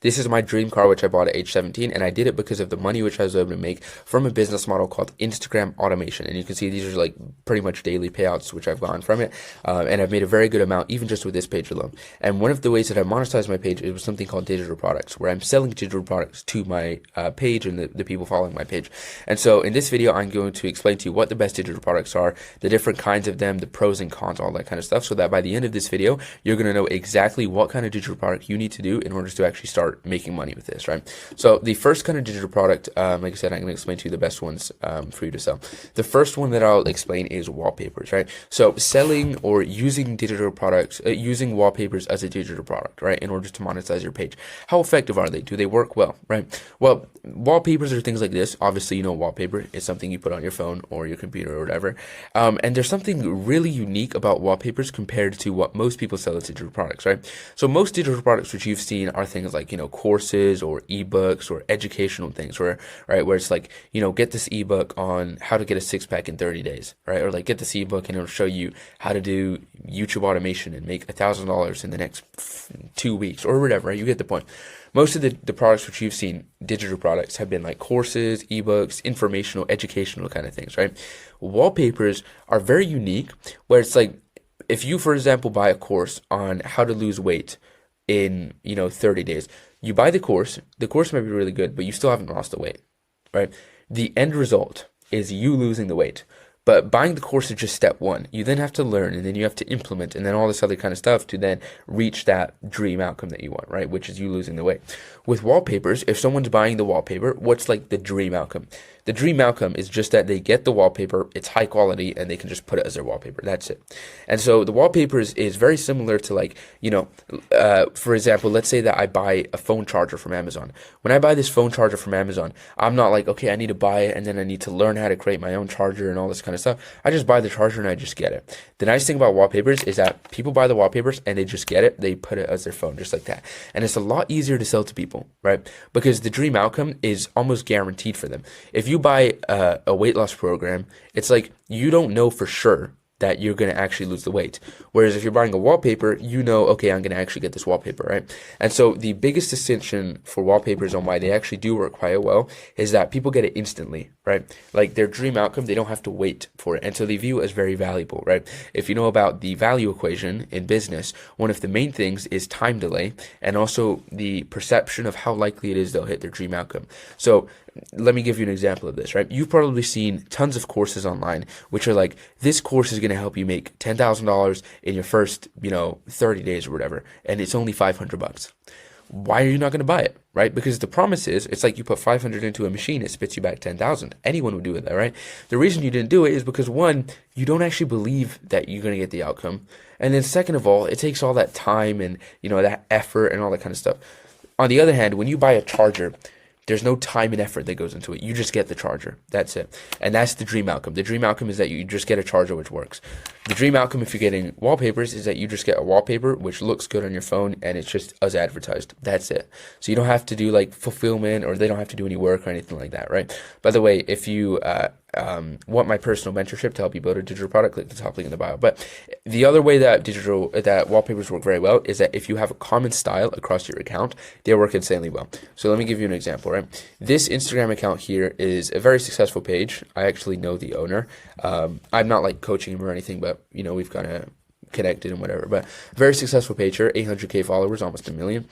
This is my dream car, which I bought at age 17, and I did it because of the money which I was able to make from a business model called Instagram automation. And you can see these are like pretty much daily payouts which I've gotten from it, and I've made a very good amount even just with this page alone. And one of the ways that I monetized my page is with something called digital products, where I'm selling digital products to my page and the people following my page. And so in this video, I'm going to explain to you what the best digital products are, the different kinds of them, the pros and cons, all that kind of stuff, so that by the end of this video, you're going to know exactly what kind of digital product you need to do in order to actually start making money with this, right? So the first kind of digital product, like I said, I'm going to explain to you the best ones for you to sell. The first one that I'll explain is wallpapers, right? So selling or using digital products, using wallpapers as a digital product, right, in order to monetize your page. How effective are they? Do they work well, right? Well, wallpapers are things like this. Obviously, you know, wallpaper is something you put on your phone or your computer or whatever. And there's something really unique about wallpapers compared to what most people sell as digital products, right? So most digital products which you've seen are things like, you know, courses or ebooks or educational things where it's like, you know, get this ebook on how to get a six-pack in 30 days, right? Or like get this ebook and it'll show you how to do YouTube automation and make $1,000 in the next 2 weeks or whatever, right? You get the point. Most of the products which you've seen, digital products, have been like courses, ebooks, informational, educational kind of things, right? Wallpapers are very unique, where it's like, if you, for example, buy a course on how to lose weight in, you know, 30 days, you buy the course might be really good, but you still haven't lost the weight, right? The end result is you losing the weight. But buying the course is just step one. You then have to learn, and then you have to implement, and then all this other kind of stuff to then reach that dream outcome that you want, right? Which is you losing the weight. With wallpapers, if someone's buying the wallpaper, what's like the dream outcome? The dream outcome is just that they get the wallpaper, it's high quality, and they can just put it as their wallpaper. That's it. And so the wallpapers is very similar to, like, you know, for example, let's say that I buy a phone charger from Amazon. When I buy this phone charger from Amazon, I'm not like, okay, I need to buy it, and then I need to learn how to create my own charger and all this kind of stuff. I just buy the charger and I just get it. The nice thing about wallpapers is that people buy the wallpapers and they just get it. They put it as their phone, just like that. And it's a lot easier to sell to people, right? Because the dream outcome is almost guaranteed for them. If you buy a weight loss program, it's like you don't know for sure that you're going to actually lose the weight. Whereas if you're buying a wallpaper, you know, okay, I'm going to actually get this wallpaper, right? And so the biggest distinction for wallpapers on why they actually do work quite well is that people get it instantly, right? Like their dream outcome, they don't have to wait for it. And so they view it as very valuable, right? If you know about the value equation in business, one of the main things is time delay and also the perception of how likely it is they'll hit their dream outcome. So let me give you an example of this, right? You've probably seen tons of courses online, which are like, this course is going to help you make $10,000 in your first, you know, 30 days or whatever. And it's only $500. Why are you not going to buy it, right? Because the promise is, it's like you put 500 into a machine, it spits you back 10,000. Anyone would do it, right? The reason you didn't do it is because, one, you don't actually believe that you're going to get the outcome. And then second of all, it takes all that time and, you know, that effort and all that kind of stuff. On the other hand, when you buy a charger, there's no time and effort that goes into it. You just get the charger. That's it. And that's the dream outcome. The dream outcome is that you just get a charger which works. The dream outcome, if you're getting wallpapers, is that you just get a wallpaper which looks good on your phone and it's just as advertised. That's it. So you don't have to do like fulfillment, or they don't have to do any work or anything like that, right? By the way, if you want my personal mentorship to help you build a digital product, click the top link in the bio. But the other way that wallpapers work very well is that if you have a common style across your account, they work insanely well. So let me give you an example, right? This Instagram account here is a very successful page. I actually know the owner. I'm not like coaching him or anything, but you know, we've kind of connected and whatever. But very successful page here, 800K followers, almost 1 million.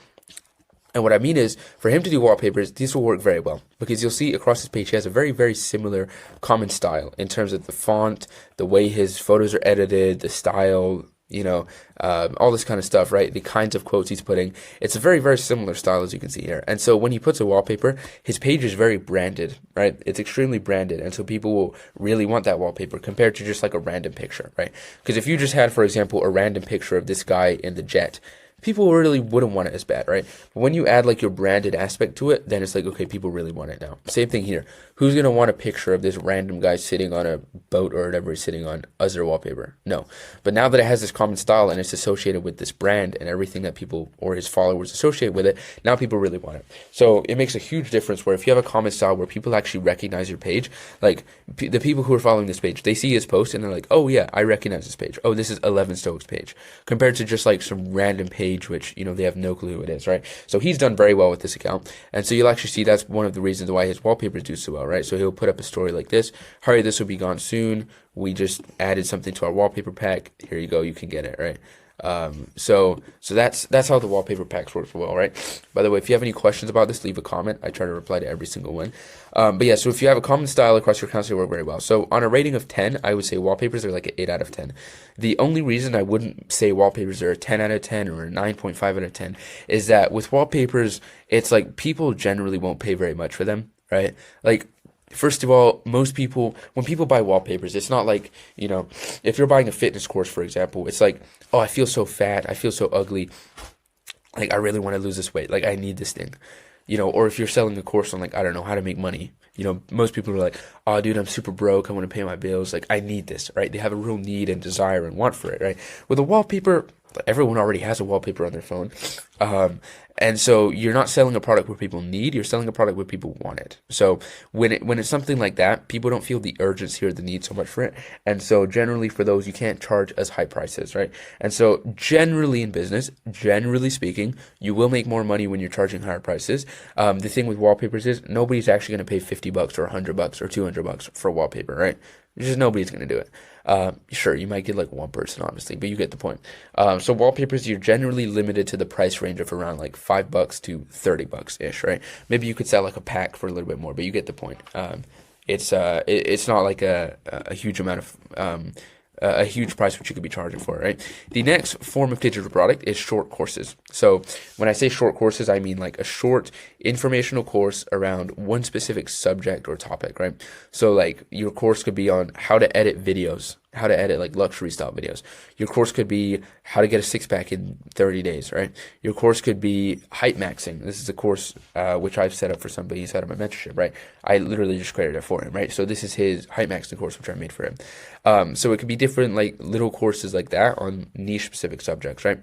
And what I mean is, for him to do wallpapers, these will work very well, because you'll see across his page, he has a very, very similar common style in terms of the font, the way his photos are edited, the style, you know, all this kind of stuff, right? The kinds of quotes he's putting. It's a very, very similar style, as you can see here. And so when he puts a wallpaper, his page is very branded, right? It's extremely branded. And so people will really want that wallpaper compared to just like a random picture, right? Because if you just had, for example, a random picture of this guy in the jet, people really wouldn't want it as bad, right? But when you add like your branded aspect to it, then it's like, okay, people really want it now. Same thing here. Who's going to want a picture of this random guy sitting on a boat or whatever he's sitting on as their wallpaper? No. But now that it has this common style and it's associated with this brand and everything that people or his followers associate with it, now people really want it. So it makes a huge difference where if you have a common style where people actually recognize your page, like the people who are following this page, they see his post and they're like, oh yeah, I recognize this page. Oh, this is 11 Stokes page. Compared to just like some random page page, which, they have no clue who it is, right? So he's done very well with this account. And so you'll actually see that's one of the reasons why his wallpapers do so well, right? So he'll put up a story like this: hurry, this will be gone soon. We just added something to our wallpaper pack. Here you go. You can get it, right? So that's how the wallpaper packs work well, right? By the way, if you have any questions about this, leave a comment. I try to reply to every single one. But yeah, so if you have a common style across your accounts, they work very well. So on a rating of 10, I would say wallpapers are like an 8 out of 10. The only reason I wouldn't say wallpapers are a 10 out of 10 or a 9.5 out of 10 is that with wallpapers, it's like people generally won't pay very much for them, right? Like, first of all, most people, when people buy wallpapers, it's not like, if you're buying a fitness course, for example, it's like, oh, I feel so fat, I feel so ugly, like, I really want to lose this weight, like, I need this thing, or if you're selling a course on, like, I don't know, how to make money, most people are like, oh, dude, I'm super broke, I want to pay my bills, like, I need this, right? They have a real need and desire and want for it, right? With a wallpaper, everyone already has a wallpaper on their phone. And so you're not selling a product where people need, you're selling a product where people want it. So when it's something like that, people don't feel the urgency or the need so much for it. And so generally for those, you can't charge as high prices, right? And so generally in business, generally speaking, you will make more money when you're charging higher prices. The thing with wallpapers is nobody's actually going to pay $50 or $100 or $200 for a wallpaper, right? Just nobody's going to do it. Sure, you might get like one person, honestly, but you get the point. So wallpapers, you're generally limited to the price range of around like $5 to $30 ish, right? Maybe you could sell like a pack for a little bit more, but you get the point. It's not like a huge amount of a huge price which you could be charging for, right? The next form of digital product is short courses. So when I say short courses, I mean like a short informational course around one specific subject or topic, right? So like your course could be on how to edit videos, how to edit like luxury style videos. Your course could be how to get a six-pack in 30 days, right? Your course could be height maxing. This is a course which I've set up for somebody inside of my mentorship, right? I literally just created it for him, right? So this is his height maxing course, which I made for him. So it could be different like little courses like that on niche specific subjects, right?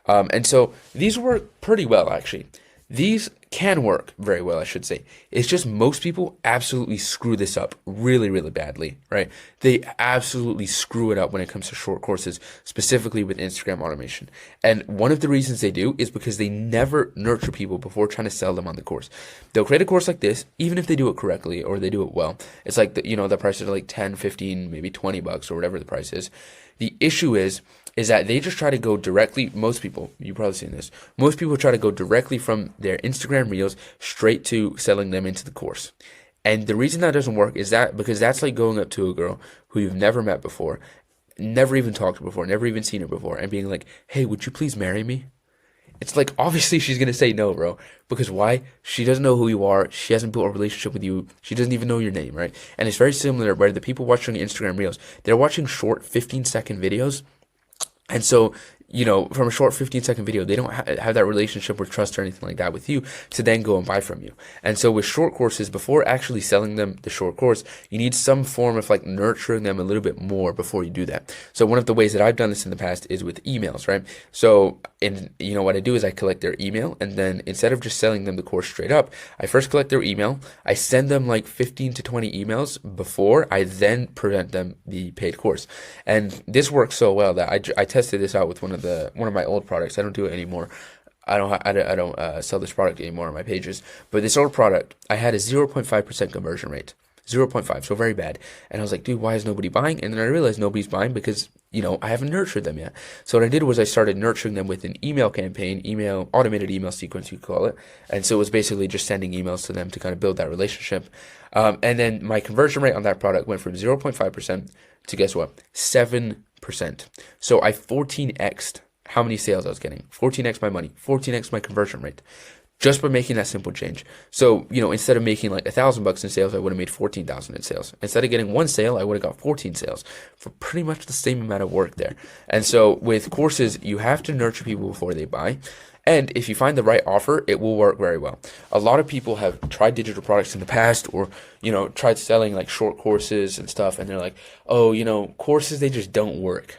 And so these work pretty well, actually. These can work very well, I should say. It's just most people absolutely screw this up really, really badly, right? They absolutely screw it up when it comes to short courses, specifically with Instagram automation. And one of the reasons they do is because they never nurture people before trying to sell them on the course. They'll create a course like this, even if they do it correctly or they do it well. It's like, the prices are like 10, 15, maybe $20 or whatever the price is. The issue is that they just try to go directly, most people, you've probably seen this, most people try to go directly from their Instagram reels straight to selling them into the course. And the reason that doesn't work is that because that's like going up to a girl who you've never met before, never even talked to before, never even seen her before, and being like, hey, would you please marry me? It's like, obviously she's going to say no, bro. Because why? She doesn't know who you are. She hasn't built a relationship with you. She doesn't even know your name, right? And it's very similar where the people watching Instagram reels, they're watching short 15-second videos. And so, from a short 15-second video, they don't have that relationship or trust or anything like that with you to then go and buy from you. And so with short courses, before actually selling them the short course, you need some form of like nurturing them a little bit more before you do that. So one of the ways that I've done this in the past is with emails, right? So, what I do is I collect their email, and then instead of just selling them the course straight up, I first collect their email. I send them like 15 to 20 emails before I then present them the paid course. And this works so well that I tested this out with one of my old products. I don't do it anymore. I don't sell this product anymore on my pages. But this old product, I had a 0.5% conversion rate. 0.5, so very bad. And I was like, dude, why is nobody buying? And then I realized nobody's buying because, I haven't nurtured them yet. So what I did was I started nurturing them with an email campaign, automated email sequence, you could call it. And so it was basically just sending emails to them to kind of build that relationship. And then my conversion rate on that product went from 0.5% to guess what? 7%. So I 14x'd how many sales I was getting. 14x my money, 14x my conversion rate. Just by making that simple change. So, instead of making like $1,000 in sales, I would have made 14,000 in sales. Instead of getting one sale, I would have got 14 sales for pretty much the same amount of work there. And so with courses, you have to nurture people before they buy. And if you find the right offer, it will work very well. A lot of people have tried digital products in the past or, tried selling like short courses and stuff. And they're like, oh, courses, they just don't work,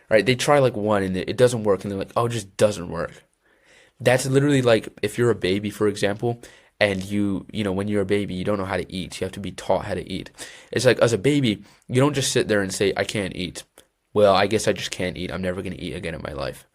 right? They try like one and it doesn't work. And they're like, oh, it just doesn't work. That's literally like if you're a baby, for example, and when you're a baby, you don't know how to eat. You have to be taught how to eat. It's like as a baby, you don't just sit there and say, I can't eat. Well, I guess I just can't eat. I'm never going to eat again in my life.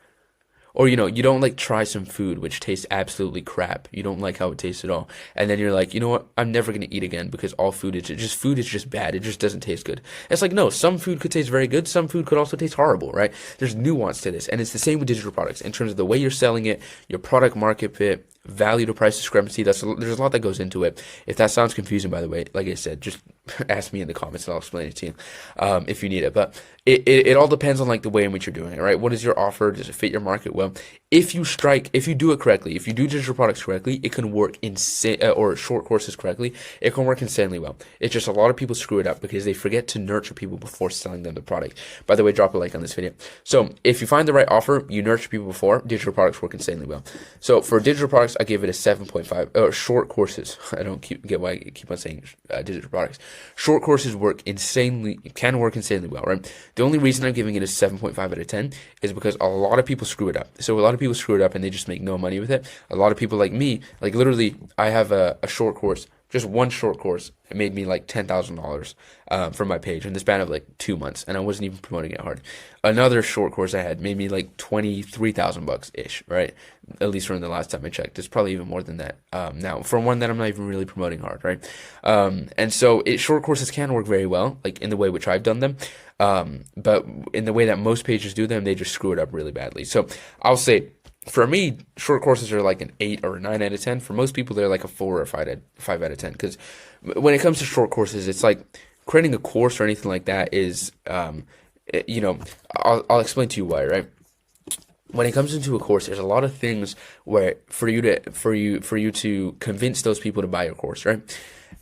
Or, you don't like try some food which tastes absolutely crap. You don't like how it tastes at all. And then you're like, you know what? I'm never going to eat again because all food is just bad. It just doesn't taste good. It's like, no, some food could taste very good. Some food could also taste horrible, right? There's nuance to this. And it's the same with digital products in terms of the way you're selling it, your product market fit, value to price discrepancy. There's a lot that goes into it. If that sounds confusing, by the way, like I said, just ask me in the comments and I'll explain it to you if you need it. But it all depends on like the way in which you're doing it, right? What is your offer? Does it fit your market well? If you do it correctly, if you do digital products correctly, it can work or short courses correctly, it can work insanely well. It's just a lot of people screw it up because they forget to nurture people before selling them the product. By the way, drop a like on this video. So if you find the right offer, you nurture people before, digital products work insanely well. So for digital products, I give it a 7.5, or short courses. I don't get why I keep on saying digital products. Short courses can work insanely well, right? The only reason I'm giving it a 7.5 out of 10 is because a lot of people screw it up. So a lot of people screw it up and they just make no money with it. A lot of people like me, like literally, I have a short course, just one short course. It made me like $10,000 from my page in the span of like 2 months, and I wasn't even promoting it hard. Another short course I had made me like $23,000 ish, right? At least from the last time I checked. It's probably even more than that now for one that I'm not even really promoting hard, right? And so short courses can work very well, like in the way which I've done them, but in the way that most pages do them, they just screw it up really badly. So I'll say, for me, short courses are like an 8 or a 9 out of 10. For most people, they're like a 4 or 5 out of 10. Because when it comes to short courses, it's like creating a course or anything like that is, I'll explain to you why, right? When it comes into a course, there's a lot of things where for you to convince those people to buy your course, right?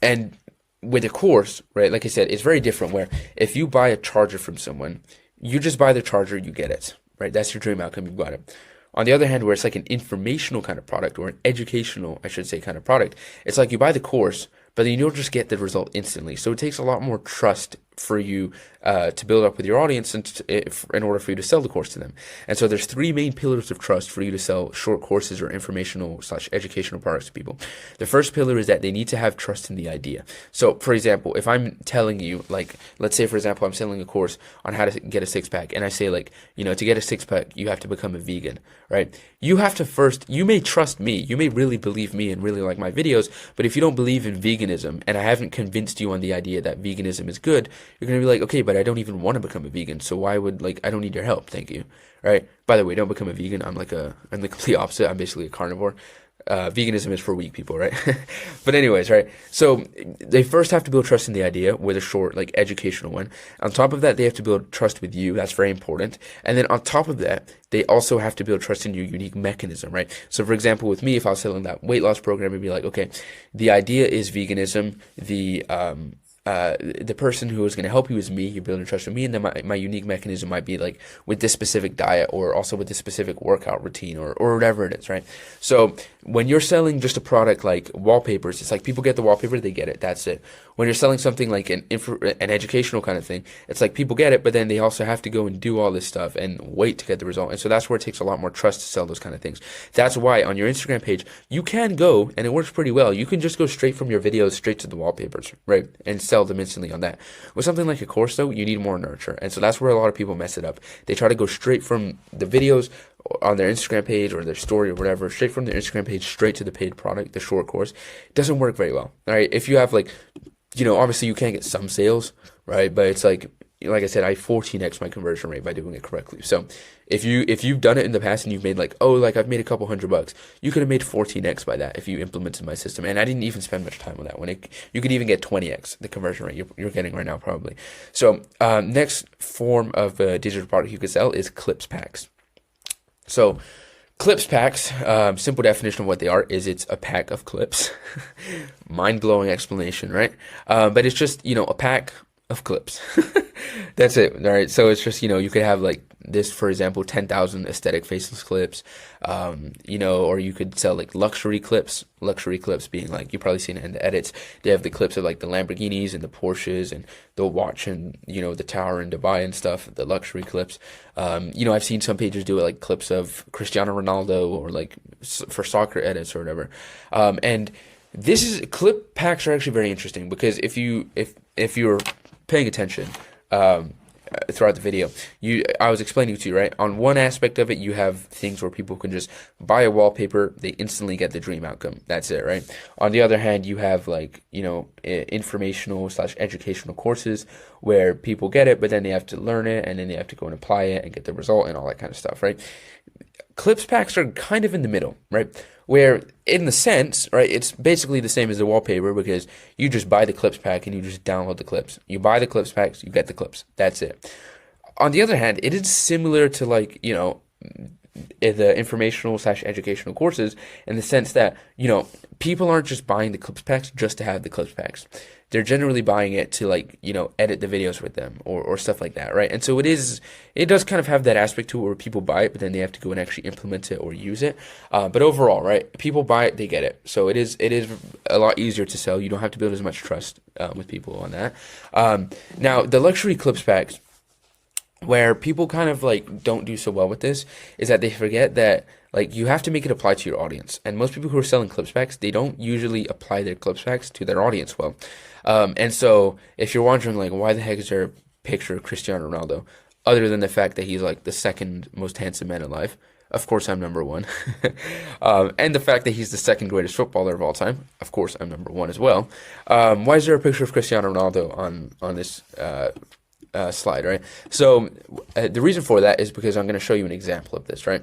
And with a course, right, like I said, it's very different. Where if you buy a charger from someone, you just buy the charger, you get it, right? That's your dream outcome. You've got it. On the other hand, where it's like an informational kind of product, or an educational, I should say, kind of product, it's like you buy the course, but then you don't just get the result instantly. So it takes a lot more trust for you to build up with your audience and in order for you to sell the course to them. And so there's 3 main pillars of trust for you to sell short courses or informational / educational products to people. The first pillar is that they need to have trust in the idea. So for example, if I'm telling you, like, let's say for example, I'm selling a course on how to get a 6-pack, and I say, like, to get a 6-pack, you have to become a vegan, right? You have to first, you may trust me, you may really believe me and really like my videos, but if you don't believe in veganism and I haven't convinced you on the idea that veganism is good, you're going to be like, okay, but I don't even want to become a vegan, so why would, I don't need your help, thank you, right? By the way, don't become a vegan. I'm the complete opposite. I'm basically a carnivore. Veganism is for weak people, right? But anyways, right? So they first have to build trust in the idea with a short, educational one. On top of that, they have to build trust with you. That's very important. And then on top of that, they also have to build trust in your unique mechanism, right? So for example, with me, if I was selling that weight loss program, it'd be like, okay, the idea is veganism. The person who is going to help you is me. You're building trust with me, and then my unique mechanism might be like with this specific diet, or also with this specific workout routine, or whatever it is, right? So when you're selling just a product like wallpapers, it's like people get the wallpaper, they get it, that's it. When you're selling something like an educational kind of thing, it's like people get it, but then they also have to go and do all this stuff and wait to get the result. And so that's where it takes a lot more trust to sell those kind of things. That's why on your Instagram page, you can go, and it works pretty well, you can just go straight from your videos straight to the wallpapers, right? And sell them instantly on that. With something like a course though, you need more nurture. And so that's where a lot of people mess it up. They try to go straight from the videos on their Instagram page or their story or whatever, straight from their Instagram page straight to the paid product, the short course. It doesn't work very well. All right. If you have obviously you can get some sales, right? But it's like I said, I 14x my conversion rate by doing it correctly. So if you've done it in the past and you've made I've made a couple $100, you could have made 14x by that if you implemented my system. And I didn't even spend much time on that one. You could even get 20x the conversion rate you're getting right now probably. So next form of digital product you could sell is clips packs. So clips packs, simple definition of what they are is it's a pack of clips. Mind-blowing explanation, right? But it's just, a pack of clips. That's it. All right. So it's just, you could have this, for example, 10,000 aesthetic faceless clips, or you could sell luxury clips being you've probably seen it in the edits. They have the clips of the Lamborghinis and the Porsches and the watch and, the tower in Dubai and stuff, the luxury clips. I've seen some pages do it clips of Cristiano Ronaldo or for soccer edits or whatever. And clip packs are actually very interesting because if you're paying attention, throughout the video. I was explaining to you, right? On one aspect of it, you have things where people can just buy a wallpaper, they instantly get the dream outcome. That's it, right? On the other hand, you have like, informational slash educational courses where people get it, but then they have to learn it and then they have to go and apply it and get the result and all that kind of stuff, right? Clips packs are kind of in the middle, right? Where in the sense, right, it's basically the same as the wallpaper because you just buy the clips pack and you just download the clips. You buy the clips packs, you get the clips. That's it. On the other hand, it is similar to like, the informational slash educational courses in the sense that, people aren't just buying the clips packs just to have the clips packs. They're generally buying it to like, edit the videos with them or stuff like that, right? And so it does kind of have that aspect to it where people buy it, but then they have to go and actually implement it or use it. But overall, right, people buy it, they get it. So it is a lot easier to sell. You don't have to build as much trust with people on that. Now, the luxury clips packs, where people kind of like don't do so well with this is that they forget that like you have to make it apply to your audience. And most people who are selling clips packs, they don't usually apply their clips packs to their audience well. And so if you're wondering like why the heck is there a picture of Cristiano Ronaldo other than the fact that he's like the second most handsome man alive? Of course, I'm number one. And the fact that he's the second greatest footballer of all time. Of course, I'm number one as well. Why is there a picture of Cristiano Ronaldo on this slide, right? So the reason for that is because I'm going to show you an example of this, right?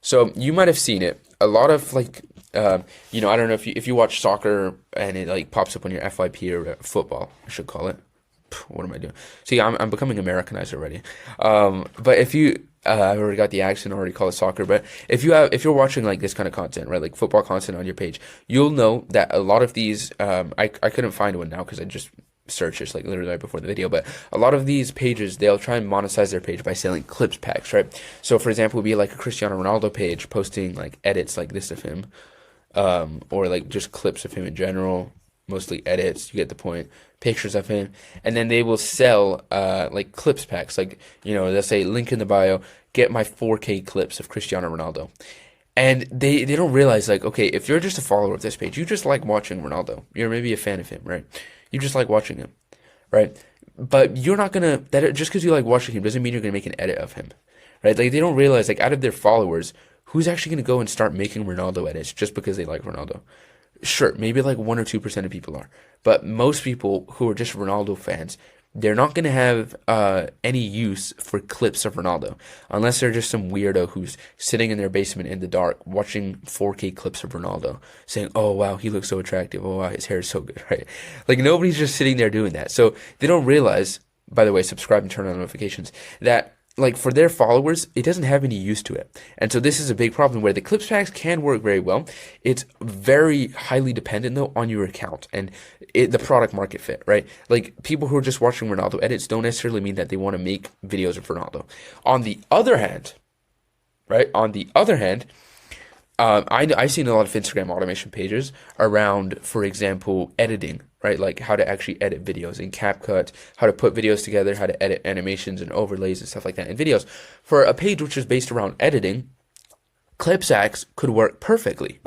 So you might have seen it. A lot of like, I don't know if you watch soccer and it like pops up on your FYP or football, I should call it. What am I doing? See, I'm becoming Americanized already. But if you, I've already got the accent, already call it soccer. But if you're watching like this kind of content, right, like football content on your page, you'll know that a lot of these, I couldn't find one now because I just search it like literally right before the video, but a lot of these pages, they'll try and monetize their page by selling clips packs, right? So for example, it would be like a Cristiano Ronaldo page posting like edits like this of him, or like just clips of him in general, mostly edits, you get the point, pictures of him, and then they will sell like clips packs, like, they'll say link in the bio, get my 4K clips of Cristiano Ronaldo. And they don't realize, like, okay, if you're just a follower of this page, you just like watching Ronaldo. You're maybe a fan of him, right? You just like watching him, right? But you're not gonna, just because you like watching him doesn't mean you're gonna make an edit of him, right? Like, they don't realize, like, out of their followers, who's actually gonna go and start making Ronaldo edits just because they like Ronaldo? Sure, maybe like 1 or 2% of people are. But most people who are just Ronaldo fans, they're not going to have any use for clips of Ronaldo unless they're just some weirdo who's sitting in their basement in the dark watching 4K clips of Ronaldo saying, oh, wow, he looks so attractive. Oh, wow, his hair is so good, right? Like, nobody's just sitting there doing that. So they don't realize, by the way, subscribe and turn on notifications, that like for their followers, it doesn't have any use to it. And so this is a big problem where the clips packs can work very well. It's very highly dependent though on your account and the product market fit, right? Like people who are just watching Ronaldo edits don't necessarily mean that they want to make videos of Ronaldo. On the other hand, right? I've seen a lot of Instagram automation pages around, for example, editing, right? Like how to actually edit videos in CapCut, how to put videos together, how to edit animations and overlays and stuff like that in videos. For a page which is based around editing, clips packs could work perfectly.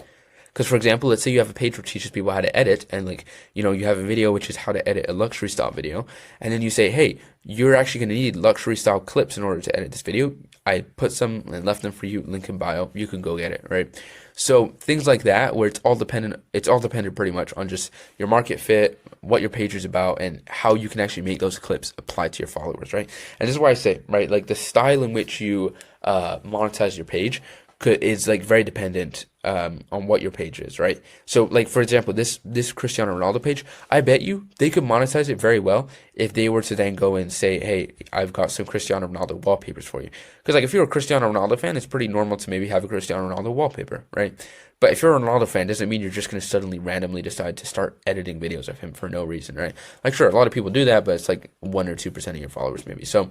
Because, for example, let's say you have a page which teaches people how to edit, and like, you have a video which is how to edit a luxury style video, and then you say, hey, you're actually going to need luxury style clips in order to edit this video. I put some and left them for you, link in bio, you can go get it, right? So things like that, where it's all dependent pretty much on just your market fit, what your page is about, and how you can actually make those clips apply to your followers, right? And this is why I say, right, like the style in which you monetize your page is like very dependent on what your page is, right? So like, for example, this Cristiano Ronaldo page, I bet you they could monetize it very well if they were to then go and say, hey, I've got some Cristiano Ronaldo wallpapers for you. Because like if you're a Cristiano Ronaldo fan, it's pretty normal to maybe have a Cristiano Ronaldo wallpaper, right? But if you're a Ronaldo fan, doesn't mean you're just going to suddenly randomly decide to start editing videos of him for no reason, right? Like, sure, a lot of people do that, but it's like 1 or 2% of your followers maybe. So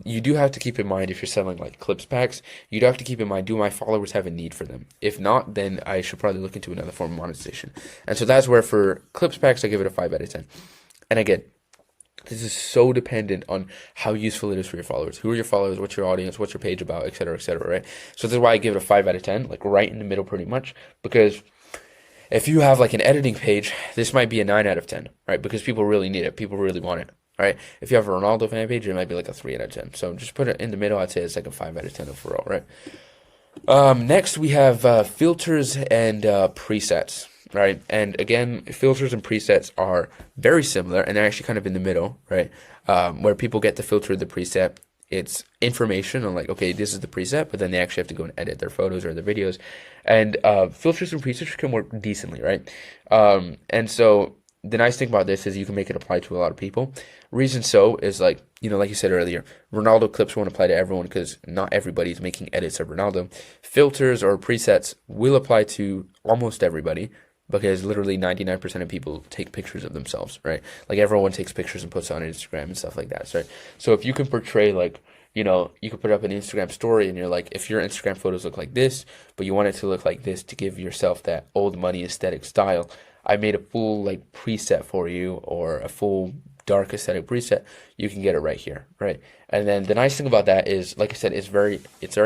you do have to keep in mind, if you're selling like clips packs, you do have to keep in mind, do my followers have a need for them? If not, then I should probably look into another form of monetization. And so that's where for clips packs, I give it a 5 out of 10. And again, this is so dependent on how useful it is for your followers. Who are your followers? What's your audience? What's your page about? Et cetera, right? So this is why I give it a 5 out of 10, like right in the middle pretty much. Because if you have like an editing page, this might be a 9 out of 10, right? Because people really need it. People really want it. right? If you have a Ronaldo fan page, it might be like a 3 out of 10. So just put it in the middle. I'd say it's like a 5 out of 10 overall, right? Next we have filters and presets, right? And again, filters and presets are very similar, and they're actually kind of in the middle, right? Where people get to filter the preset, it's information on like, okay, this is the preset, but then they actually have to go and edit their photos or their videos. And filters and presets can work decently, right? And so the nice thing about this is you can make it apply to a lot of people. Reason so is like, like you said earlier, Ronaldo clips won't apply to everyone because not everybody's making edits of Ronaldo. Filters or presets will apply to almost everybody because literally 99% of people take pictures of themselves, right? Like everyone takes pictures and puts it on Instagram and stuff like that, right? So if you can portray like, you could put up an Instagram story and you're like, if your Instagram photos look like this, but you want it to look like this to give yourself that old money aesthetic style, I made a full like preset for you, or a full dark aesthetic preset. You can get it right here, right? And then the nice thing about that is, like I said, it's very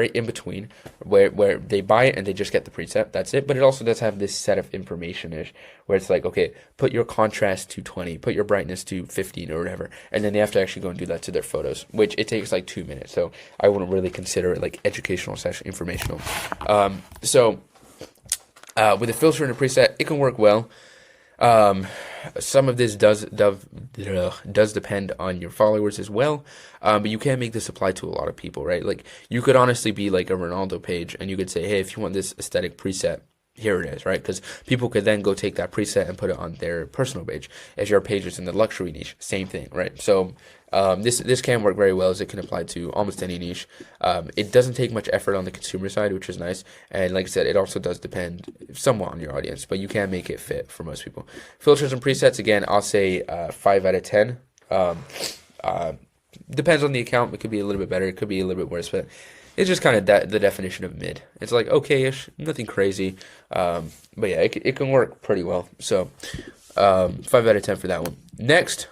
in between where they buy it and they just get the preset. That's it. But it also does have this set of information-ish where it's like, okay, put your contrast to 20, put your brightness to 15 or whatever, and then they have to actually go and do that to their photos, which it takes like 2 minutes. So I wouldn't really consider it like educational / informational. With a filter and a preset, it can work well. Some of this does depend on your followers as well, but you can make this apply to a lot of people, right? Like you could honestly be like a Ronaldo page, and you could say, hey, if you want this aesthetic preset, here it is, right? Because people could then go take that preset and put it on their personal page. If your page is in the luxury niche, same thing, right? So this can work very well, as it can apply to almost any niche. It doesn't take much effort on the consumer side, which is nice. And like I said, it also does depend somewhat on your audience, but you can make it fit for most people. Filters and presets, again, I'll say 5 out of 10. Depends on the account. It could be a little bit better. It could be a little bit worse, but it's just kind of the definition of mid. It's like okay-ish, nothing crazy. But yeah, it can work pretty well. So 5 out of 10 for that one. Next,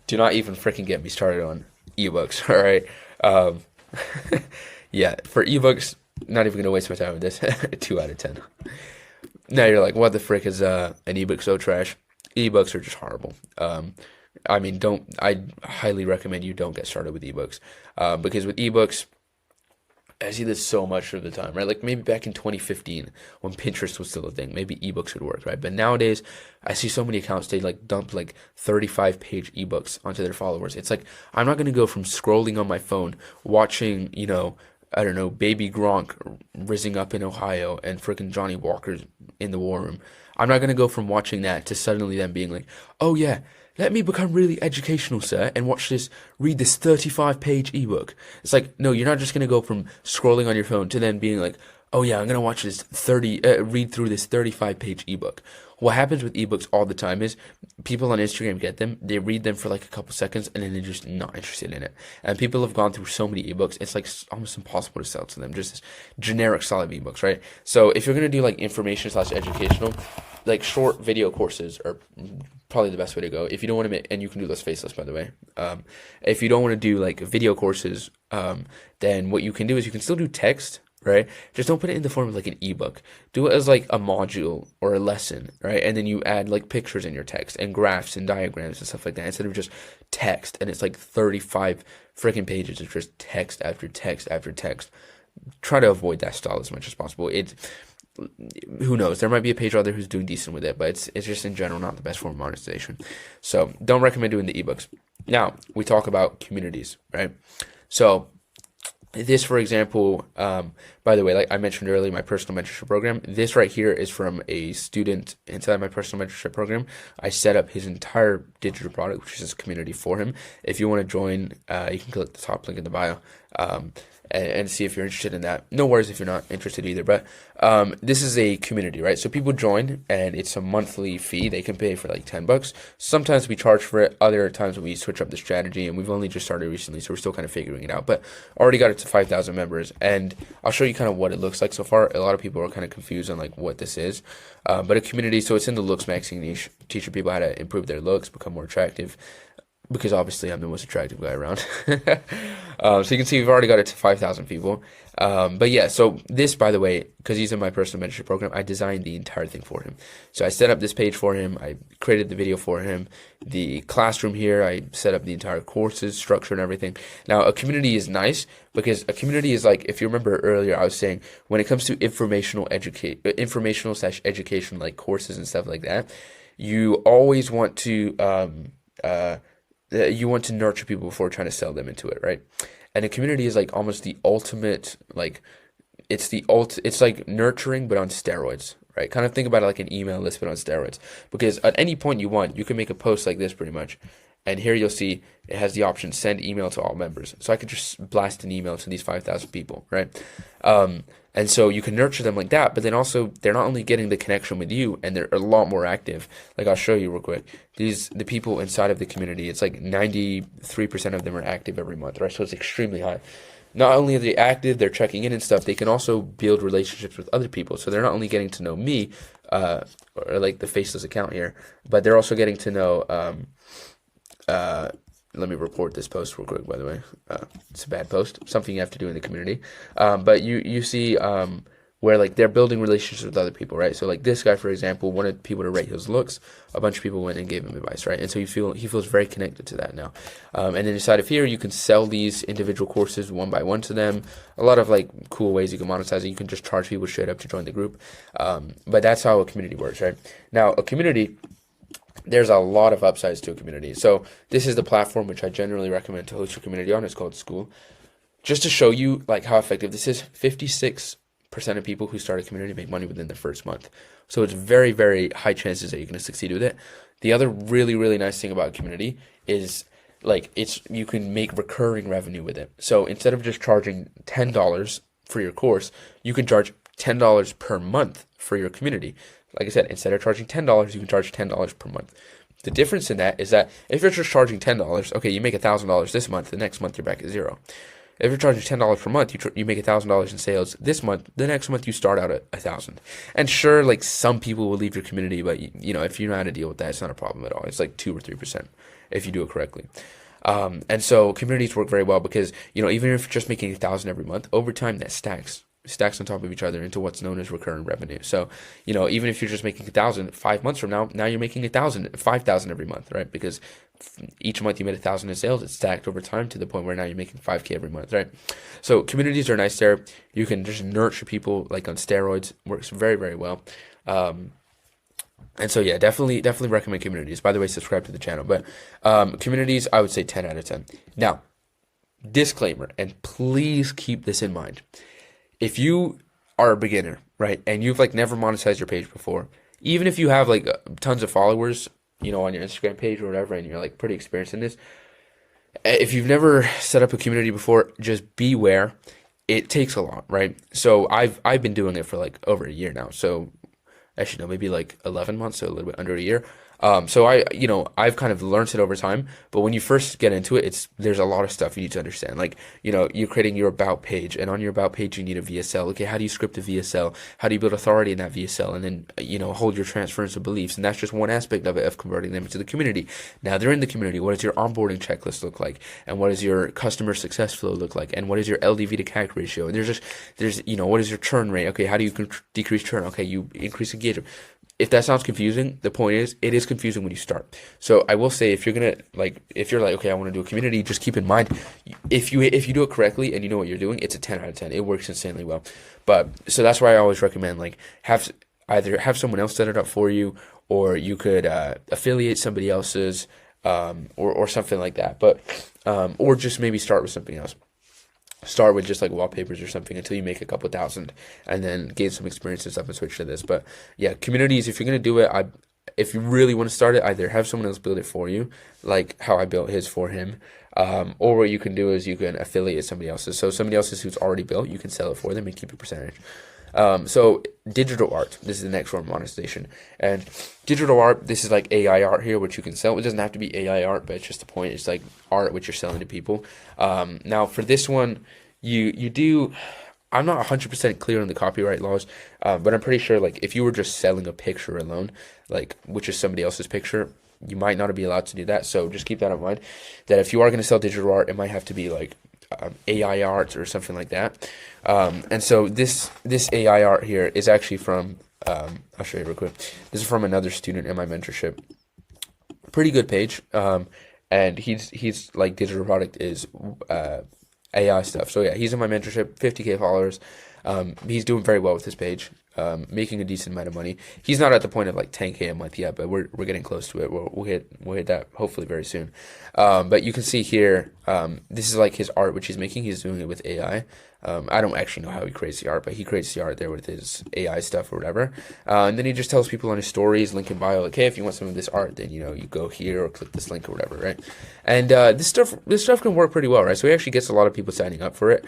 do not even freaking get me started on ebooks, all right? Yeah, for ebooks, not even going to waste my time with this. 2 out of 10. Now you're like, what the frick is an ebook so trash? Ebooks are just horrible. I highly recommend you don't get started with ebooks, because with ebooks, I see this so much of the time, right? Like maybe back in 2015 when Pinterest was still a thing, maybe ebooks would work, right? But nowadays, I see so many accounts, they like dump like 35-page ebooks onto their followers. It's like, I'm not going to go from scrolling on my phone, watching, I don't know, Baby Gronk rising up in Ohio and freaking Johnny Walker's in the war room. I'm not going to go from watching that to suddenly them being like, oh yeah, let me become really educational, sir, and read this 35-page ebook. It's like, no, you're not just going to go from scrolling on your phone to then being like, oh yeah, I'm going to watch this read through this 35-page ebook. What happens with ebooks all the time is people on Instagram get them, they read them for like a couple seconds, and then they're just not interested in it. And people have gone through so many ebooks, it's like almost impossible to sell to them, just this generic solid ebooks, right? So if you're going to do like information / educational, like short video courses are probably the best way to go. If you don't want to make, and you can do those faceless, by the way. If you don't want to do like video courses, then what you can do is you can still do text, right? Just don't put it in the form of like an ebook. Do it as like a module or a lesson, right? And then you add like pictures in your text and graphs and diagrams and stuff like that, instead of just text. And it's like 35 freaking pages of just text after text after text. Try to avoid that style as much as possible. Who knows? There might be a page out there who's doing decent with it, but it's just in general not the best form of monetization. So don't recommend doing the ebooks. Now we talk about communities, right? So this, for example, by the way, like I mentioned earlier, my personal mentorship program, this right here is from a student inside my personal mentorship program. I set up his entire digital product, which is a community for him. If you want to join, you can click the top link in the bio. And see if you're interested in that. No worries if you're not interested either, but this is a community, right? So people join, and it's a monthly fee. They can pay for like $10. Sometimes we charge for it. Other times we switch up the strategy, and we've only just started recently, so we're still kind of figuring it out. But already got it to 5,000 members, and I'll show you kind of what it looks like so far. A lot of people are kind of confused on like what this is, but a community. So it's in the looks maxing niche, teaching people how to improve their looks, become more attractive. because obviously I'm the most attractive guy around. So you can see we've already got it to 5,000 people. But yeah, so this, by the way, because he's in my personal mentorship program, I designed the entire thing for him. So I set up this page for him. I created the video for him. The classroom here, I set up the entire courses, structure, and everything. Now, a community is nice because a community is like, if you remember earlier, I was saying when it comes to informational slash education, like courses and stuff like that, you always want to you want to nurture people before trying to sell them into it, right? And a community is like almost the ultimate, like it's like nurturing but on steroids, right? Kind of think about it like an email list but on steroids. Because at any point you want, you can make a post like this pretty much. And here you'll see it has the option send email to all members. So I could just blast an email to these 5,000 people, right? And so you can nurture them like that, but then also they're not only getting the connection with you, and they're a lot more active. Like I'll show you real quick. The people inside of the community, it's like 93% of them are active every month, right? So it's extremely high. Not only are they active, they're checking in and stuff, they can also build relationships with other people. So they're not only getting to know me, or like the faceless account here, but they're also getting to know, let me report this post real quick, by the way. It's a bad post, something you have to do in the community. But you see where like they're building relationships with other people, right? So like this guy, for example, wanted people to rate his looks. A bunch of people went and gave him advice, right? And so he feels very connected to that now. And then inside of here, you can sell these individual courses one by one to them. A lot of like cool ways you can monetize it. You can just charge people straight up to join the group. But that's how a community works, right? Now, a community, there's a lot of upsides to a community. So this is the platform which I generally recommend to host your community on. It's called Skool. Just to show you like how effective this is, 56% of people who start a community make money within the first month. So it's very, very high chances that you're going to succeed with it. The other really, really nice thing about a community is like you can make recurring revenue with it. So instead of just charging $10 for your course, you can charge $10 per month for your community. Like I said, instead of charging $10, you can charge $10 per month. The difference in that is that if you're just charging $10, okay, you make $1,000 this month, the next month you're back at zero. If you're charging $10 per month, you make $1,000 in sales this month, the next month you start out at 1,000. And sure, like some people will leave your community, but you know, if you know how to deal with that, it's not a problem at all. It's like 2 or 3% if you do it correctly. And so communities work very well because, you know, even if you're just making 1,000 every month, over time that stacks on top of each other into what's known as recurring revenue. So, you know, even if you're just making 1,000, 5 months from now you're making 1,000, 5,000 every month, right? Because each month you made 1,000 in sales, it's stacked over time to the point where now you're making 5K every month, right? So communities are nice there. You can just nurture people like on steroids. Works very, very well. And so yeah, definitely recommend communities. By the way, subscribe to the channel. But communities, I would say 10 out of 10. Now, disclaimer, and please keep this in mind. If you are a beginner, right, and you've like never monetized your page before, even if you have like tons of followers, you know, on your Instagram page or whatever, and you're like pretty experienced in this, if you've never set up a community before, just beware. It takes a lot, right? So I've been doing it for like over a year now. So actually, no, maybe like 11 months, so a little bit under a year. So I've kind of learned it over time, but when you first get into it, there's a lot of stuff you need to understand. Like, you know, you're creating your about page, and on your about page, you need a VSL. Okay, how do you script a VSL? How do you build authority in that VSL? And then, you know, hold your transference of beliefs. And that's just one aspect of it, of converting them into the community. Now they're in the community. What does your onboarding checklist look like? And what does your customer success flow look like? And what is your LTV to CAC ratio? And there's, you know, what is your churn rate? Okay, how do you decrease churn? Okay, you increase engagement. If that sounds confusing, the point is, it is confusing when you start. So I will say, if you're like, okay, I want to do a community, just keep in mind, if you do it correctly and you know what you're doing, it's a 10 out of 10. It works insanely well. But so that's why I always recommend like either have someone else set it up for you, or you could affiliate somebody else's, or something like that. But or just maybe start with something else. Start with just like wallpapers or something until you make a couple thousand, and then gain some experience and stuff and switch to this. But yeah, communities, if you're going to do it, if you really want to start it, either have someone else build it for you, like how I built his for him, or what you can do is you can affiliate somebody else's. So somebody else's who's already built, you can sell it for them and keep a percentage. So digital art, this is the next form of monetization. And digital art, this is like AI art here, which you can sell. It doesn't have to be AI art, but it's just the point. It's like art which you're selling to people. Now for this one, you do, I'm not 100% clear on the copyright laws, but I'm pretty sure like if you were just selling a picture alone, like which is somebody else's picture, you might not be allowed to do that. So just keep that in mind. That if you are going to sell digital art, it might have to be like AI art or something like that. And so this AI art here is actually from I'll show you real quick. This is from another student in my mentorship. Pretty good page. And he's like digital product is AI stuff. So yeah, he's in my mentorship, 50K followers. He's doing very well with his page, making a decent amount of money. He's not at the point of like 10K a month yet, but we're getting close to it. We'll hit that hopefully very soon. But you can see here, this is like his art which he's making. He's doing it with AI. I don't actually know how he creates the art, but he creates the art there with his AI stuff or whatever. And then he just tells people on his stories, link in bio, like, hey, if you want some of this art, then you go here or click this link or whatever, right? And this stuff can work pretty well, right? So he actually gets a lot of people signing up for it.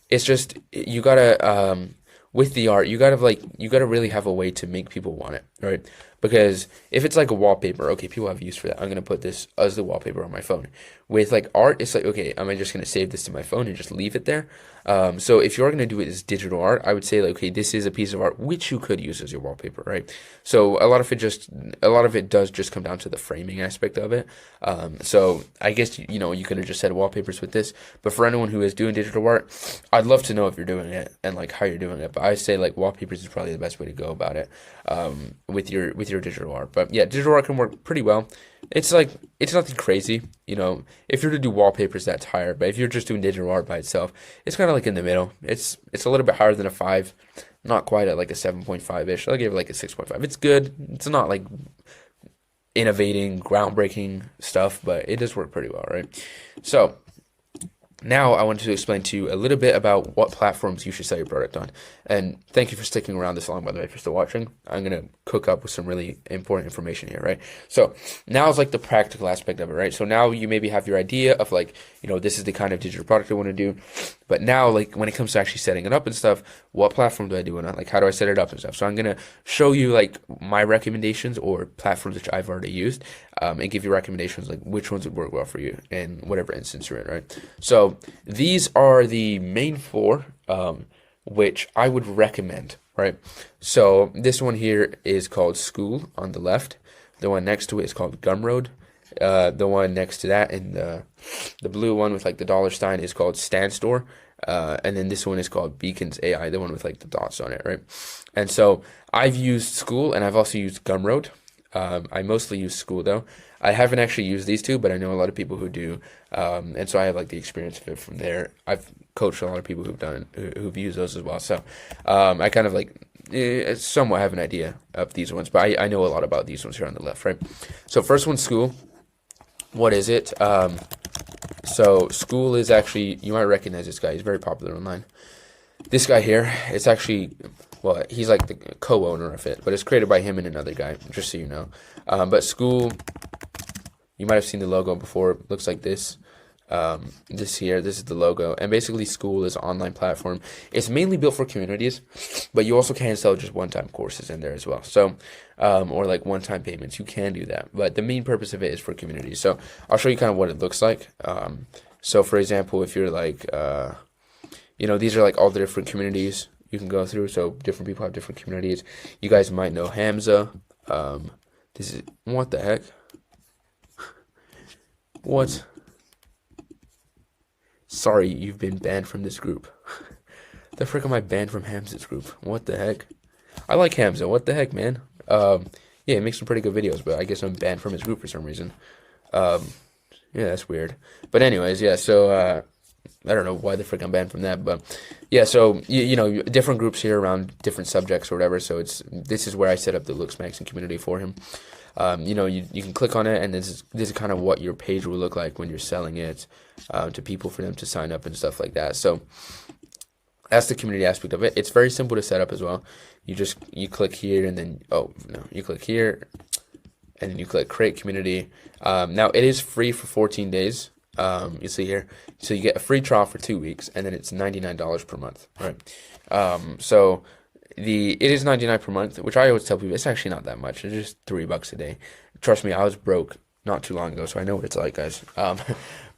It's just you gotta with the art, you gotta really have a way to make people want it, right? Because if it's like a wallpaper, okay, people have use for that. I'm gonna put this as the wallpaper on my phone. With like art, it's like, okay, am I just gonna save this to my phone and just leave it there? So if you're gonna do it as digital art, I would say like, okay, this is a piece of art which you could use as your wallpaper, right? So a lot of it does just come down to the framing aspect of it. So I guess you could have just said wallpapers with this, but for anyone who is doing digital art, I'd love to know if you're doing it and like how you're doing it. But I say like wallpapers is probably the best way to go about it with your digital art. But yeah, digital art can work pretty well. It's nothing crazy, if you're to do wallpapers, that's higher, but if you're just doing digital art by itself, it's kind of like in the middle. It's a little bit higher than a 5, not quite at like a 7.5-ish. I'll give it like a 6.5. It's good. It's not like innovating, groundbreaking stuff, but it does work pretty well, right? So now I wanted to explain to you a little bit about what platforms you should sell your product on. And thank you for sticking around this long, by the way, if you're still watching. I'm going to cook up with some really important information here, right? So now it's like the practical aspect of it, right? So now you maybe have your idea of like, this is the kind of digital product I want to do. But now, like, when it comes to actually setting it up and stuff, what platform do I do it on? Like, how do I set it up and stuff? So I'm going to show you, like, my recommendations or platforms which I've already used and give you recommendations, like, which ones would work well for you in whatever instance you're in, right? So these are the main 4 which I would recommend, right? So this one here is called Skool on the left. The one next to it is called Gumroad. The one next to that in the blue one with like the dollar sign is called Standstore. And then this one is called Beacons AI, the one with like the dots on it, right? And so I've used Skool and I've also used Gumroad. I mostly use Skool though. I haven't actually used these two, but I know a lot of people who do. And so I have like the experience of it from there. I've coached a lot of people who've used those as well. So I kind of like somewhat have an idea of these ones, but I know a lot about these ones here on the left, right? So first one, Skool. What is it? So Skool is actually, you might recognize this guy. He's very popular online. This guy here, it's actually, well, he's like the co-owner of it, but it's created by him and another guy, just so you know. But Skool, you might have seen the logo before. It looks like this. This is the logo, and basically Skool is an online platform. It's mainly built for communities, but you also can sell just one-time courses in there as well. So, or like one-time payments, you can do that. But the main purpose of it is for communities. So I'll show you kind of what it looks like. So for example, if you're like, these are like all the different communities you can go through. So different people have different communities. You guys might know Hamza. This is, what the heck? What? Sorry, you've been banned from this group. The frick am I banned from Hamza's group? What the heck? I like Hamza. What the heck, man? Yeah, he makes some pretty good videos, but I guess I'm banned from his group for some reason. Yeah, that's weird. But anyways, yeah, so I don't know why the frick I'm banned from that, but yeah, so different groups here around different subjects or whatever. So this is where I set up the Looks Magazine community for him. You can click on it, and this is kind of what your page will look like when you're selling it to people for them to sign up and stuff like that. So that's the community aspect of it. It's very simple to set up as well. You click here, and then you click here, and then you click create community. Now it is free for 14 days. You see here, so you get a free trial for 2 weeks, and then it's $99 per month, right? So it is $99 per month, which I always tell people it's actually not that much. It's just $3 a day. Trust me, I was broke not too long ago, so I know what it's like, guys.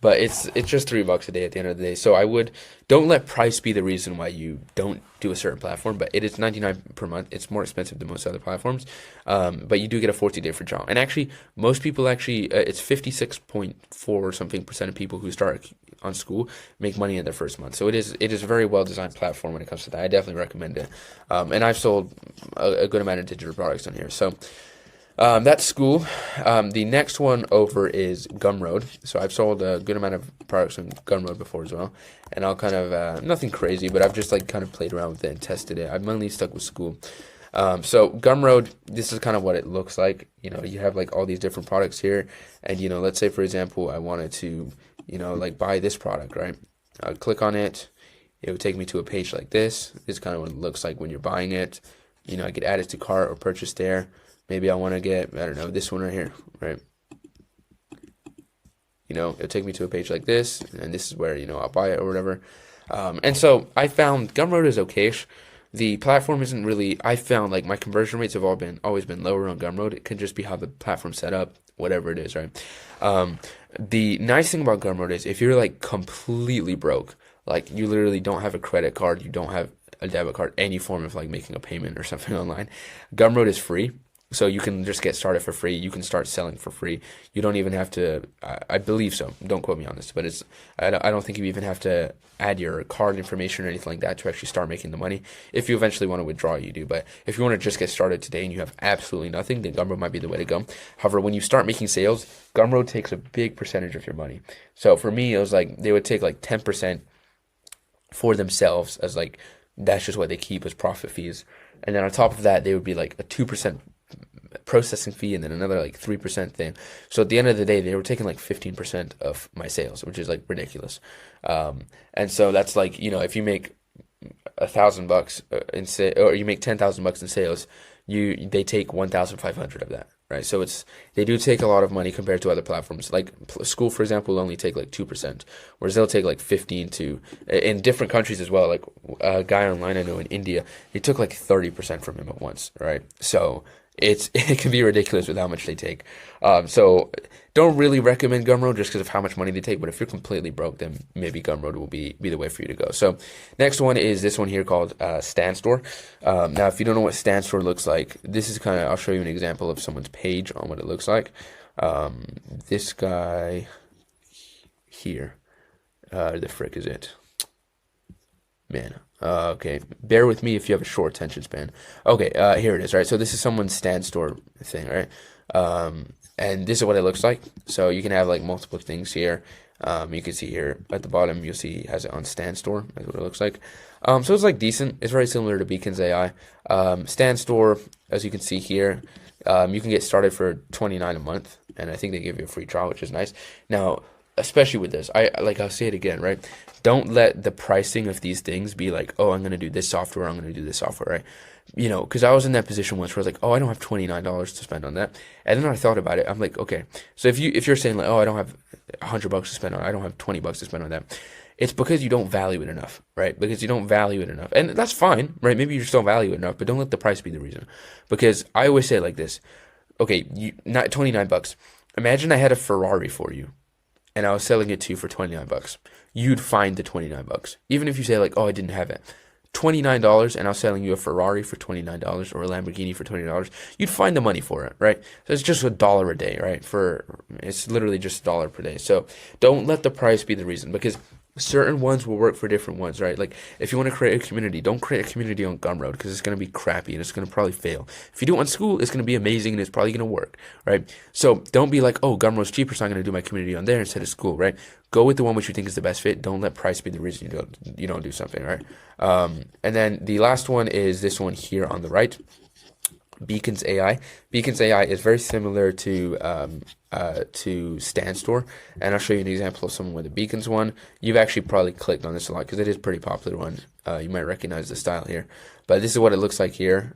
But it's just $3 a day at the end of the day. So I would don't let price be the reason why you don't do a certain platform. But it is 99 per month. It's more expensive than most other platforms. But you do get a 14-day free trial. And actually, most people actually it's 56.4 or something percent of people who start on Skool make money in their first month. So it is a very well designed platform when it comes to that. I definitely recommend it. And I've sold a good amount of digital products on here. So. That's Skool. The next one over is Gumroad. So I've sold a good amount of products on Gumroad before as well, and I'll kind of nothing crazy, but I've just like kind of played around with it and tested it. I've mainly stuck with Skool. So Gumroad, this is kind of what it looks like. You know, you have like all these different products here, and you know, let's say for example, I wanted to, you know, like buy this product, right? I'll click on it. It would take me to a page like this. This is kind of what it looks like when you're buying it. You know, I could add it to cart or purchase there. Maybe I want to get, I don't know, this one right here, right? You know, it'll take me to a page like this, and this is where, you know, I'll buy it or whatever. And so I found Gumroad is okay-ish. The platform isn't really, I found like my conversion rates have always been lower on Gumroad. It can just be how the platform's set up, whatever it is, right? The nice thing about Gumroad is if you're like completely broke, like you literally don't have a credit card, you don't have a debit card, any form of like making a payment or something online, Gumroad is free. So you can just get started for free. You can start selling for free. You don't even have to, I believe so. Don't quote me on this, but I don't think you even have to add your card information or anything like that to actually start making the money. If you eventually want to withdraw, you do. But if you want to just get started today and you have absolutely nothing, then Gumroad might be the way to go. However, when you start making sales, Gumroad takes a big percentage of your money. So for me, it was like they would take like 10% for themselves as like, that's just what they keep as profit fees. And then on top of that, they would be like a 2% processing fee and then another like 3% thing. So at the end of the day, they were taking like 15% of my sales, which is like ridiculous. And so that's like, you know, if you make $1,000 in or you make $10,000 in sales, they take 1,500 of that, right? So they do take a lot of money compared to other platforms. Like Skool, for example, will only take like 2%, whereas they'll take like 15 to in different countries as well. Like a guy online I know in India, he took like 30% from him at once, right? So it can be ridiculous with how much they take. So don't really recommend Gumroad just because of how much money they take. But if you're completely broke, then maybe Gumroad will be the way for you to go. So next one is this one here called Stand Store. Now, if you don't know what Stand Store looks like, this is kind of, I'll show you an example of someone's page on what it looks like. This guy here, the frick is it? Man. Okay, bear with me if you have a short attention span. Okay, here it is, right? So this is someone's Stand Store thing, right? And this is what it looks like. So you can have like multiple things here. You can see here at the bottom, you'll see it has it on Stand Store. That's what it looks like. So it's like decent. It's very similar to Beacon's AI. Stand Store, as you can see here, you can get started for $29 a month, and I think they give you a free trial, which is nice. Now, especially with this, I'll say it again, right? Don't let the pricing of these things be like, oh, I'm going to do this software, I'm going to do this software, right? You know, because I was in that position once where I was like, oh, I don't have $29 to spend on that. And then I thought about it. I'm like, okay, so if you're saying like, oh, I don't have $100 to spend on it, I don't have $20 to spend on that. It's because you don't value it enough, right? Because you don't value it enough. And that's fine, right? Maybe you just don't value it enough, but don't let the price be the reason. Because I always say it like this. Okay, not $29. Imagine I had a Ferrari for you, and I was selling it to you for $29, you'd find the $29. Even if you say like, oh, I didn't have it. $29 and I was selling you a Ferrari for $29 or a Lamborghini for $20, you'd find the money for it, right? So it's just $1 a day, right? It's literally just $1 per day. So don't let the price be the reason, because certain ones will work for different ones, right? Like if you want to create a community, don't create a community on Gumroad because it's going to be crappy and it's going to probably fail. If you do it on Skool, it's going to be amazing and it's probably going to work, right? So don't be like, oh, Gumroad's cheaper, so I'm going to do my community on there instead of Skool, right? Go with the one which you think is the best fit. Don't let price be the reason you don't do something, right? And then the last one is this one here on the right. Beacon's AI. Beacon's AI is very similar to Stand Store, and I'll show you an example of someone with a Beacon's one. You've actually probably clicked on this a lot because it is a pretty popular one. You might recognize the style here, but this is what it looks like here.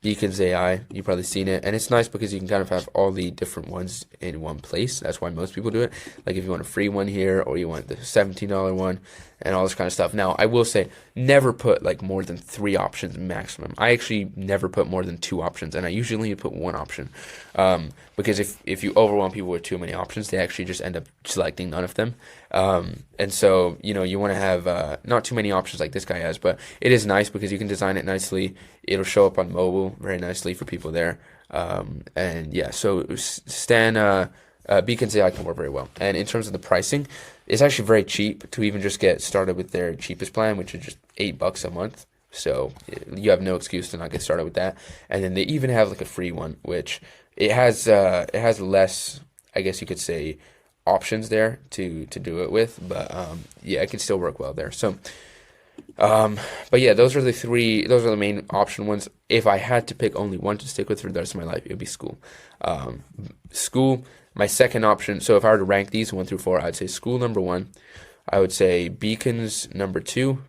Beacon's AI, you've probably seen it, and it's nice because you can kind of have all the different ones in one place. That's why most people do it. Like if you want a free one here, or you want the $17 one, and all this kind of stuff. Now, I will say, never put like more than 3 options maximum. I actually never put more than 2 options, and I usually put 1 option, because if you overwhelm people with too many options, they actually just end up selecting none of them. And so, you want to have not too many options like this guy has, but it is nice because you can design it nicely. It'll show up on mobile very nicely for people there. And yeah, so Stan, Beacons AI can work very well. And in terms of the pricing, it's actually very cheap to even just get started with their cheapest plan, which is just $8 a month. So you have no excuse to not get started with that. And then they even have like a free one, which it has less, I guess you could say, options there to do it with. But yeah, it can still work well there. So but yeah, those are the main option ones. If I had to pick only one to stick with for the rest of my life, it would be Skool. Skool, my second option. So if I were to rank these 1 through 4, I'd say Skool number 1. I would say Beacons number 2.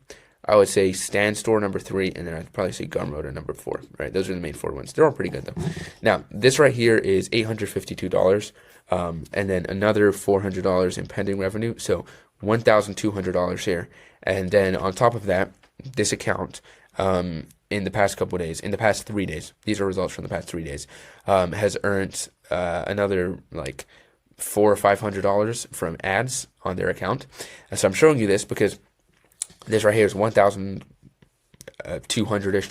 I would say Stand Store number 3, and then I'd probably say Gumroad number 4. Right, those are the main 4 ones. They're all pretty good though. Now this right here is $852, and then another $400 in pending revenue. So $1,200 here, and then on top of that, this account in the past 3 days, these are results from the past 3 days, has earned another like $400 or $500 from ads on their account. And so I'm showing you this because this right here is $1,200-ish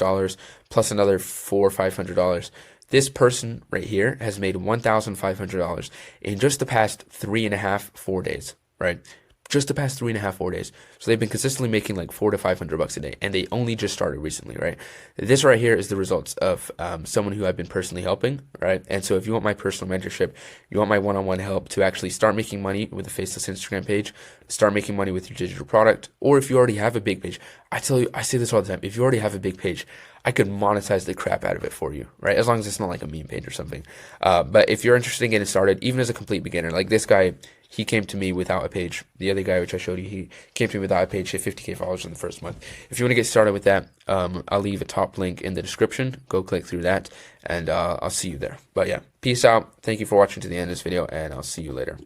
plus another $400 or $500. This person right here has made $1,500 in just the past 3.5-4 days, right? Just the past 3.5-4 days. So they've been consistently making like $400 to $500 a day, and they only just started recently, right? This right here is the results of someone who I've been personally helping, right? And so if you want my personal mentorship, you want my one-on-one help to actually start making money with a faceless Instagram page, start making money with your digital product, or if you already have a big page, I say this all the time, if you already have a big page, I could monetize the crap out of it for you, right? As long as it's not like a meme page or something. But if you're interested in getting started, even as a complete beginner, like this guy, he came to me without a page. The other guy, which I showed you, he came to me without a page, hit 50K followers in the first month. If you want to get started with that, I'll leave a top link in the description. Go click through that, and I'll see you there. But yeah, peace out. Thank you for watching to the end of this video, and I'll see you later.